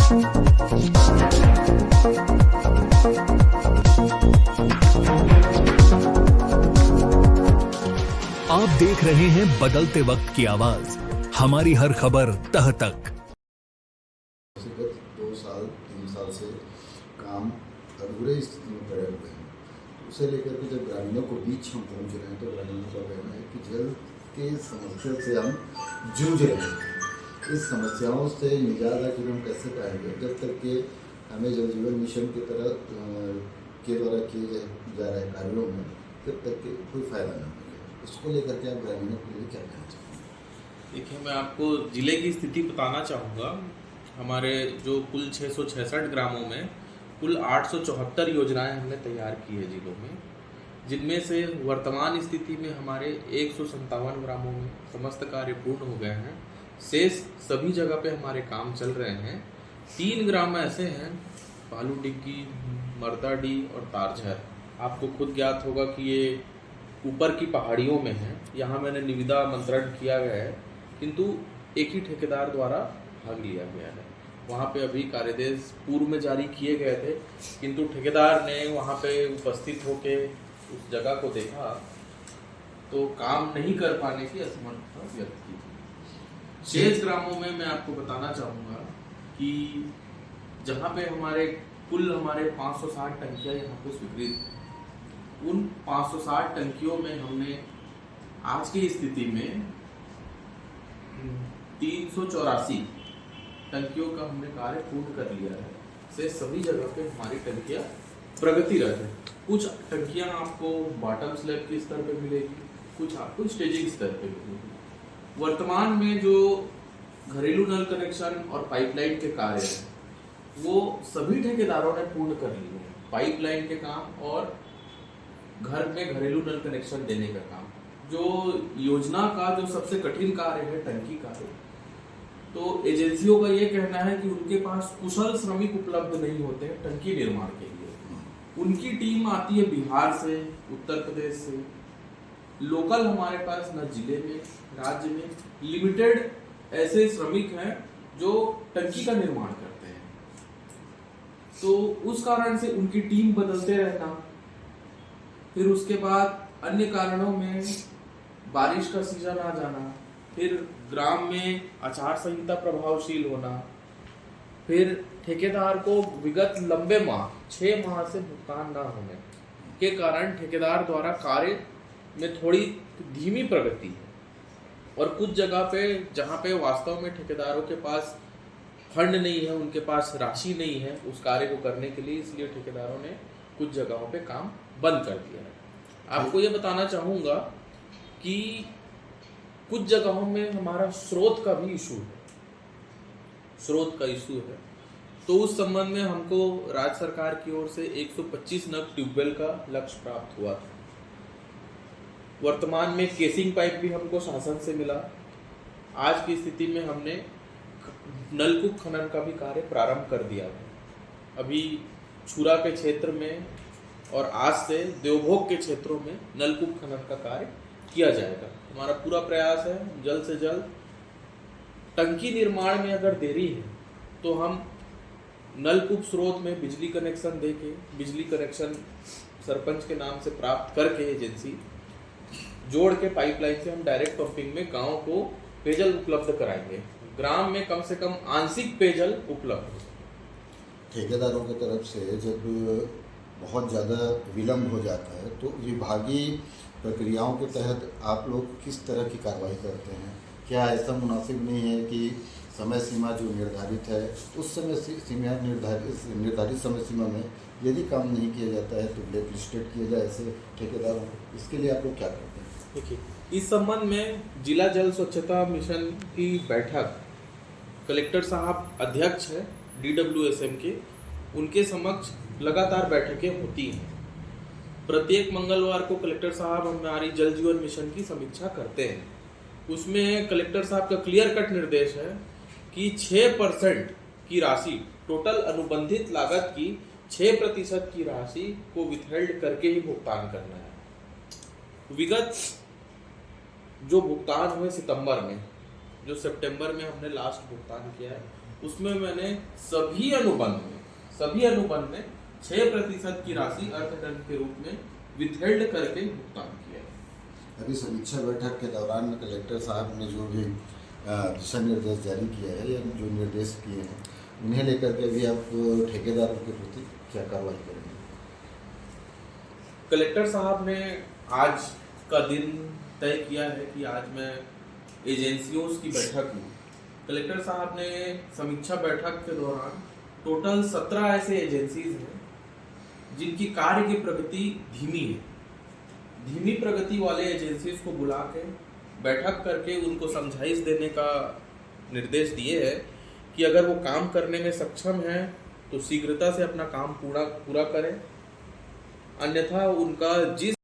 आप देख रहे हैं बदलते वक्त की आवाज, हमारी हर खबर तह तक। गत 2-3 साल से काम अधूरे स्थिति में पड़े हुए हैं। उसे लेकर के जब ग्रामीणों को बीच हम पहुंच रहे हैं तो ग्रामीणों का कहना है कि जल के समस्या से हम जूझ रहे हैं। इस समस्याओं से निजात आखिर हम कैसे पाएंगे जब तक कि हमें जल जीवन मिशन की तरह के द्वारा किए जा रहे कार्यों में तब तक के कोई फायदा नहीं मिलेगा। इसको लेकर के आप ग्रामीणों के लिए क्या कहना चाहेंगे? देखिए, मैं आपको ज़िले की स्थिति बताना चाहूँगा। हमारे जो कुल 666 ग्रामों में कुल 874 योजनाएं हमने तैयार की है ज़िलों में, जिनमें से वर्तमान स्थिति में हमारे 157 ग्रामों में समस्त कार्य पूर्ण हो गए हैं। शेष सभी जगह पे हमारे काम चल रहे हैं। 3 ग्राम ऐसे हैं, पालू डिग्गी, मर्दाडी और तारझर। आपको खुद ज्ञात होगा कि ये ऊपर की पहाड़ियों में है। यहाँ मैंने निविदा मंत्रण किया गया है, किंतु एक ही ठेकेदार द्वारा भाग लिया गया है। वहाँ पे अभी कार्यदेश पूर्व में जारी किए गए थे, किंतु ठेकेदार ने वहाँ पे उपस्थित होके उस जगह को देखा तो काम नहीं कर पाने की असमर्थता व्यक्त की थी। शेष ग्रामों में मैं आपको बताना चाहूँगा कि जहाँ पे हमारे 560 टंकियाँ यहाँ पे स्वीकृत हैं, उन 560 टंकियों में हमने आज की स्थिति में 384 टंकियों का हमने कार्य पूर्ण कर लिया है। से सभी जगह पे हमारी टंकियां प्रगतिरत है। कुछ टंकियां आपको बॉटम स्लैब के स्तर पे मिलेगी, कुछ आपको स्टेजिंग स्तर पे मिलेगी। वर्तमान में जो घरेलू नल कनेक्शन और पाइपलाइन के कार्य हैं वो सभी ठेकेदारों ने पूर्ण कर लिए हैं। पाइपलाइन के काम और घर में घरेलू नल कनेक्शन देने का काम, जो योजना का जो सबसे कठिन कार्य है टंकी कार्य, तो एजेंसियों का ये कहना है कि उनके पास कुशल श्रमिक उपलब्ध नहीं होते हैं टंकी निर्माण के लिए। उनकी टीम आती है बिहार से, उत्तर प्रदेश से। लोकल हमारे पास न जिले में, राज्य में लिमिटेड ऐसे श्रमिक हैं जो टंकी का निर्माण करते हैं। तो उस कारण से उनकी टीम बदलते रहना, फिर उसके बाद अन्य कारणों में बारिश का सीजन आ जाना, फिर ग्राम में आचार संहिता प्रभावशील होना, फिर ठेकेदार को विगत लंबे माह 6 माह से भुगतान न होने के कारण ठेकेदार द्वारा कार्य में थोड़ी धीमी प्रगति है। और कुछ जगह पे जहाँ पे वास्तव में ठेकेदारों के पास फंड नहीं है, उनके पास राशि नहीं है उस कार्य को करने के लिए, इसलिए ठेकेदारों ने कुछ जगहों पे काम बंद कर दिया है। आपको ये बताना चाहूँगा कि कुछ जगहों में हमारा स्रोत का भी इशू है, तो उस संबंध में हमको राज्य सरकार की ओर से 125 नग ट्यूबवेल का लक्ष्य प्राप्त हुआ था। वर्तमान में केसिंग पाइप भी हमको शासन से मिला। आज की स्थिति में हमने नलकूप खनन का भी कार्य प्रारंभ कर दिया है। अभी छुरा के क्षेत्र में और आज से देवभोग के क्षेत्रों में नलकूप खनन का कार्य किया जाएगा। हमारा पूरा प्रयास है जल्द से जल्द। टंकी निर्माण में अगर देरी है तो हम नलकूप स्रोत में बिजली कनेक्शन देके, बिजली कनेक्शन सरपंच के नाम से प्राप्त करके एजेंसी जोड़ के पाइपलाइन से हम डायरेक्ट पंपिंग में गाँव को पेयजल उपलब्ध कराएंगे। ग्राम में कम से कम आंशिक पेयजल उपलब्ध हो। ठेकेदारों की तरफ से जब बहुत ज़्यादा विलम्ब हो जाता है तो विभागीय प्रक्रियाओं के तहत आप लोग किस तरह की कार्रवाई करते हैं? क्या ऐसा मुनासिब नहीं है कि समय सीमा जो निर्धारित है उस समय सीमा निर्धारित समय सीमा में यदि काम नहीं किया जाता है तो ब्लैक लिस्टेड किया जाए ऐसे ठेकेदारों को? इसके लिए आप लोग क्या करते हैं? देखिए, इस संबंध में जिला जल स्वच्छता मिशन की बैठक कलेक्टर साहब अध्यक्ष है DWSM के, उनके समक्ष लगातार बैठकें होती हैं। प्रत्येक मंगलवार को कलेक्टर साहब हमारी जल जीवन मिशन की समीक्षा करते हैं। उसमें कलेक्टर साहब का क्लियर कट निर्देश है कि 6% की राशि, टोटल अनुबंधित लागत की 6% की राशि को विथहेल्ड करके ही भुगतान करना है। विगत जो भुगतान हुए सितंबर में, जो सितंबर में हमने लास्ट भुगतान किया है, उसमें मैंने सभी अनुबंध में 6% की राशि अर्थदंड के रूप में विथहेल्ड करके भुगतान किया है। अभी समीक्षा बैठक के दौरान कलेक्टर साहब ने जो भी दिशा निर्देश जारी किया है या जो निर्देश किए हैं उन्हें लेकर के भी आप ठेकेदारों के प्रति क्या कार्रवाई करेंगे? कलेक्टर साहब ने आज का दिन तय किया है कि आज मैं एजेंसियों की बैठक में, कलेक्टर साहब ने समीक्षा बैठक के दौरान टोटल 17 ऐसे एजेंसीज हैं जिनकी कार्य की प्रगति धीमी प्रगति वाले एजेंसीज को बुला के बैठक करके उनको समझाइश देने का निर्देश दिए हैं कि अगर वो काम करने में सक्षम हैं तो शीघ्रता से अपना काम पूरा करें, अन्यथा उनका जिस